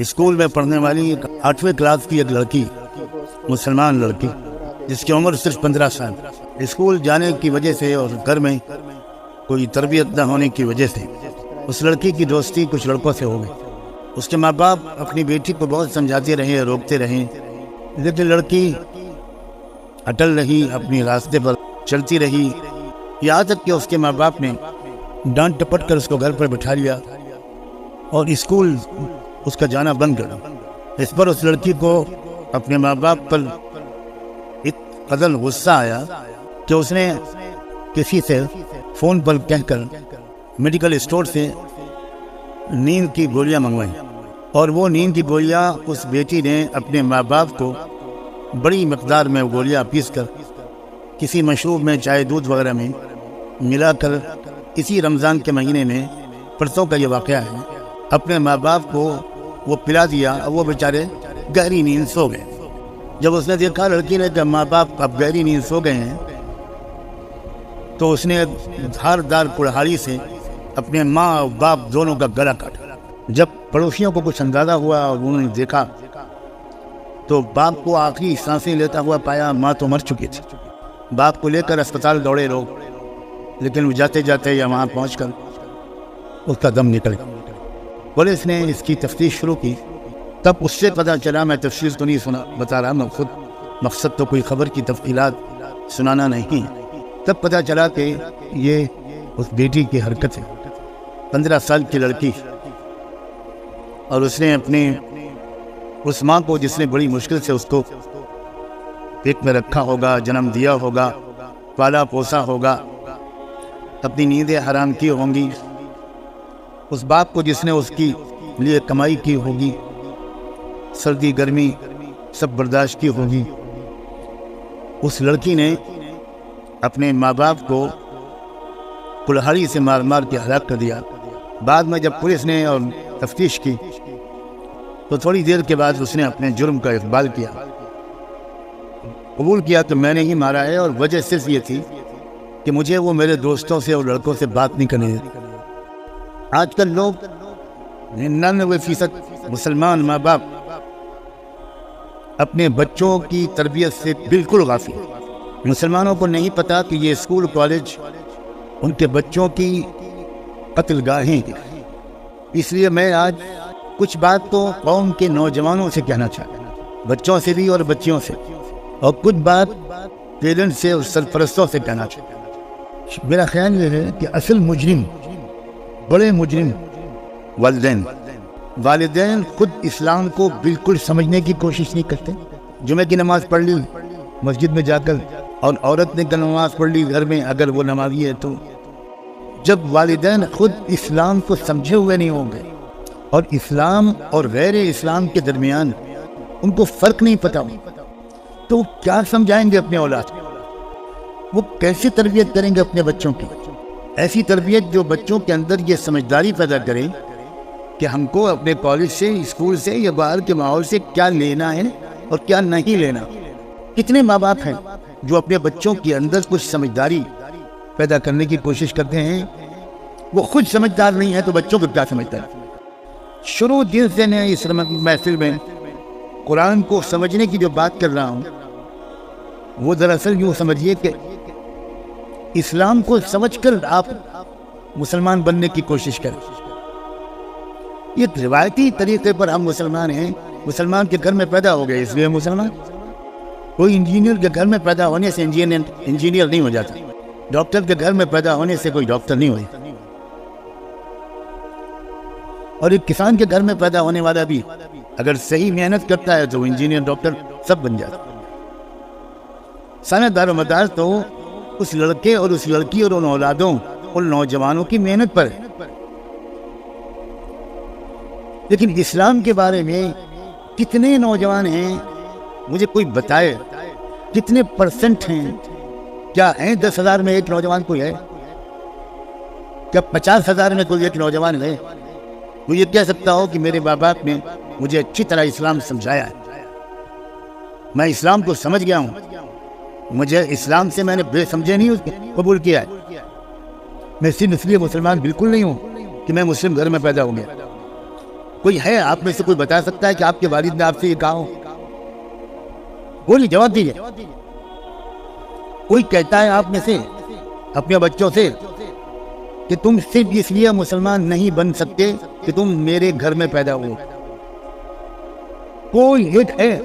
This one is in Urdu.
اسکول میں پڑھنے والی 8ویں کلاس کی ایک لڑکی، مسلمان لڑکی جس کی عمر صرف 15 سال، اسکول جانے کی وجہ سے اور گھر میں کوئی تربیت نہ ہونے کی وجہ سے اس لڑکی کی دوستی کچھ لڑکوں سے ہو گئی۔ اس کے ماں باپ اپنی بیٹی کو بہت سمجھاتے رہے، روکتے رہے، لیکن لڑکی اٹل رہی، اپنی راستے پر چلتی رہی، یہاں تک کہ اس کے ماں باپ نے ڈانٹ ٹپٹ کر اس کو گھر پر بٹھا لیا اور اسکول اس کا جانا بند کر دیا۔ اس پر اس لڑکی کو اپنے ماں باپ پر قدر غصہ آیا کہ اس نے کسی سے فون پر کہہ کر میڈیکل اسٹور سے نیند کی گولیاں منگوائیں، اور وہ نیند کی گولیاں اس بیٹی نے اپنے ماں باپ کو بڑی مقدار میں گولیاں پیس کر کسی مشروب میں، چائے دودھ وغیرہ میں ملا کر اسی رمضان کے مہینے میں، پرسوں کا یہ واقعہ ہے، اپنے ماں باپ کو وہ پلا دیا اور وہ بیچارے گہری نیند سو گئے۔ جب اس نے دیکھا لڑکی نے کہ ماں باپ اب گہری نیند سو گئے ہیں، تو اس نے دھاردار کڑہاڑی سے اپنے ماں اور باپ دونوں کا گلا کاٹا۔ جب پڑوسیوں کو کچھ اندازہ ہوا اور انہوں نے دیکھا تو باپ کو آخری سانسیں لیتا ہوا پایا، ماں تو مر چکی تھی۔ باپ کو لے کر اسپتال دوڑے لوگ، لیکن وہ جاتے جاتے یا وہاں پہنچ کر اس کا دم نکل گیا۔ پولیس نے اس کی تفتیش شروع کی، تب اس سے پتہ چلا، میں تفصیل تو نہیں بتا رہا، میں خود مقصد تو کوئی خبر کی تفصیلات سنانا نہیں، تب پتہ چلا کہ یہ اس بیٹی کی حرکت ہے، 15 سال کی لڑکی، اور اس نے اپنے اس ماں کو جس نے بڑی مشکل سے اس کو پیٹ میں رکھا ہوگا، جنم دیا ہوگا، پالا پوسا ہوگا، اپنی نیندیں حرام کی ہوں گی، اس باپ کو جس نے اس کی لیے کمائی کی ہوگی، سردی گرمی سب برداشت کی ہوگی، اس لڑکی نے اپنے ماں باپ کو کلہاڑی سے مار مار کے ہلاک کر دیا۔ بعد میں جب پولیس نے اور تفتیش کی تو تھوڑی دیر کے بعد اس نے اپنے جرم کا اقبال کیا، قبول کیا کہ میں نے ہی مارا ہے، اور وجہ صرف یہ تھی کہ مجھے وہ میرے دوستوں سے اور لڑکوں سے بات نہیں کرنے دیتی۔ آج کل لوگ 99% مسلمان ماں باپ اپنے بچوں کی تربیت سے بالکل غافل ہیں۔ مسلمانوں کو نہیں پتا کہ یہ اسکول کالج ان کے بچوں کی قتل گاہیں ہیں۔ اس لیے میں آج کچھ بات تو قوم کے نوجوانوں سے کہنا چاہتا ہوں، بچوں سے بھی اور بچیوں سے، اور کچھ بات پیرنٹس سے اور سرپرستوں سے کہنا چاہتا ہوں۔ میرا خیال یہ ہے کہ اصل مجرم، بڑے مجرم والدین خود اسلام کو بالکل سمجھنے کی کوشش نہیں کرتے۔ جمعہ کی نماز پڑھ لی مسجد میں جا کر، اور عورت نے نماز پڑھ لی گھر میں اگر وہ نمازی ہے تو، جب والدین خود اسلام کو سمجھے ہوئے نہیں ہوں گے اور اسلام اور غیر اسلام کے درمیان ان کو فرق نہیں پتا ہو، تو وہ کیا سمجھائیں گے اپنے اولاد کو؟ وہ کیسے تربیت کریں گے اپنے بچوں کی؟ ایسی تربیت جو بچوں کے اندر یہ سمجھداری پیدا کرے کہ ہم کو اپنے کالج سے، اسکول سے یا باہر کے ماحول سے کیا لینا ہے اور کیا نہیں لینا۔ کتنے ماں باپ ہیں جو اپنے بچوں کے اندر کچھ سمجھداری پیدا کرنے کی کوشش کرتے ہیں، وہ خود سمجھدار نہیں ہے تو بچوں کو کیا سمجھتا ہے؟ شروع دن سے میں اس محفل میں قرآن کو سمجھنے کی جو بات کر رہا ہوں، وہ دراصل یوں سمجھیے کہ اسلام کو سمجھ کر آپ مسلمان بننے کی کوشش کریں۔ یہ روایتی طریقے پر ہم مسلمان ہیں، مسلمان کے گھر میں پیدا ہو گئے اس لیے مسلمان۔ کوئی انجینئر کے گھر میں پیدا ہونے سے انجینئر نہیں ہو جاتا، ڈاکٹر کے گھر میں پیدا ہونے سے کوئی ڈاکٹر نہیں ہوتا، اور ایک کسان کے گھر میں پیدا ہونے والا بھی اگر صحیح محنت کرتا ہے تو انجینئر، ڈاکٹر سب بن جاتا۔ سارا دار و مدار تو اس لڑکے اور اس لڑکی اور ان اولادوں، ان نوجوانوں کی محنت پر ہے۔ لیکن اسلام کے بارے میں کتنے نوجوان ہیں، مجھے کوئی بتائے کتنے پرسنٹ ہیں؟ کیا ہیں 10,000 میں ایک نوجوان کوئی ہے؟ کیا 50,000 میں کوئی ایک نوجوان ہے وہ یہ کہہ سکتا ہو کہ میرے ماں باپ نے مجھے اچھی طرح اسلام سمجھایا ہے، میں اسلام کو سمجھ گیا ہوں، مجھے اسلام سے میں نے بے سمجھے نہیں قبول کیا ہے، میں صرف اس لیے مسلمان بالکل نہیں ہوں کہ میں مسلم گھر میں پیدا ہو گیا۔ کوئی ہے آپ میں سے کوئی بتا سکتا ہے کہ آپ کے والد نے آپ سے یہ کہا ہو؟ بولیے، جواب دیجیے۔ کوئی کہتا ہے آپ میں سے اپنے بچوں سے کہ تم صرف اس لیے مسلمان نہیں بن سکتے کہ تم میرے گھر میں پیدا ہو؟ کوئی ایک ہے؟